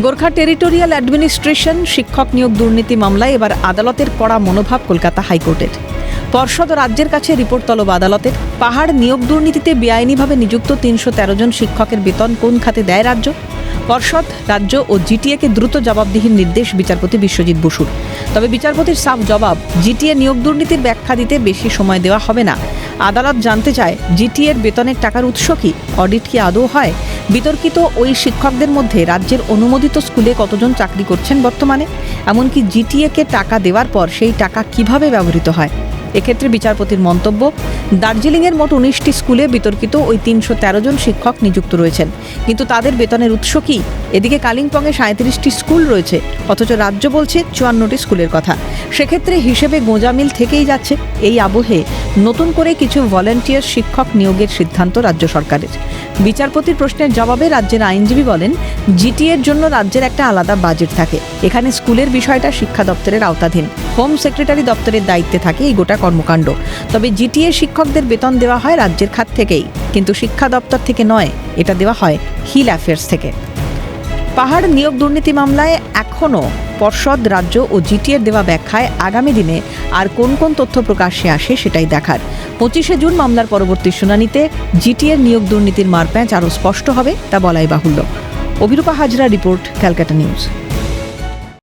Gorkha territorial administration শিক্ষক নিয়োগ দুর্নীতি মামলায় এবার আদালতের কড়া মনোভাব কলকাতা হাইকোর্টের। পর্ষদ রাজ্যের কাছে রিপোর্ট তলব আদালতের। পাহাড় নিয়োগ দুর্নীতিতে বেআইনিভাবে নিযুক্ত ৩১৩ জন শিক্ষকের বেতন কোন খাতে দেয় রাজ্য? পর্ষদ, রাজ্য ও জিটিএকে দ্রুত জবাবদিহির নির্দেশ বিচারপতি বিশ্বজিৎ বসুর। তবে বিচারপতির সাফ জবাব, জিটিএ নিয়োগ দুর্নীতির ব্যাখ্যা দিতে বেশি সময় দেওয়া হবে না। আদালত জানতে চায়, জিটিএর বেতনের টাকার উৎস কি, অডিট কি আদৌ হয়? বিতর্কিত ওই শিক্ষকদের মধ্যে রাজ্যের অনুমোদিত স্কুলে কতজন চাকরি করছেন বর্তমানে? এমনকি জিটিএকে টাকা দেওয়ার পর সেই টাকা কিভাবে ব্যবহৃত হয়? এক্ষেত্রে বিচারপতির মন্তব্য, দার্জিলিংয়ের মোট ১৯টি স্কুলে বিতর্কিত ওই ৩১৩ জন শিক্ষক নিযুক্ত রয়েছেন, কিন্তু তাদের বেতনের উৎস কি? এদিকে কালিম্পংয়ে ৩৭টি স্কুল রয়েছে, অথচ রাজ্য বলছে ৫৪টি স্কুলের কথা। সেক্ষেত্রে হিসেবে গোঁজামিল থেকেই যাচ্ছে। এই আবহে নতুন করে কিছু ভলান্টিয়ার শিক্ষক নিয়োগের সিদ্ধান্ত রাজ্য সরকারের। বিচারপতির প্রশ্নের জবাবে রাজ্যের আইনজীবী বলেন, জিটিএর জন্য রাজ্যের একটা আলাদা বাজেট থাকে। এখানে স্কুলের বিষয়টা শিক্ষা দপ্তরের আওতাধীন। হোম সেক্রেটারি দপ্তরের দায়িত্বে থাকে এই গোটা কর্মকাণ্ড। তবে জিটিএ শিক্ষকদের বেতন দেওয়া হয় রাজ্যের খাত থেকেই, কিন্তু শিক্ষা দপ্তর থেকে নয়, এটা দেওয়া হয় হিল অ্যাফেয়ার্স থেকে। পাহাড় নিয়োগ দুর্নীতি মামলায় এখনও পর্ষদ, রাজ্য ও জিটিএর দেওয়া ব্যাখ্যায় আগামী দিনে আর কোন কোন তথ্য প্রকাশ্যে আসে সেটাই দেখার। ২৫শে জুন মামলার পরবর্তী শুনানিতে জিটিএর নিয়োগ দুর্নীতির মারপ্যাঁচ আরও স্পষ্ট হবে, তা বলাই বাহুল্য। Abhirupa Hazra report, Calcutta news.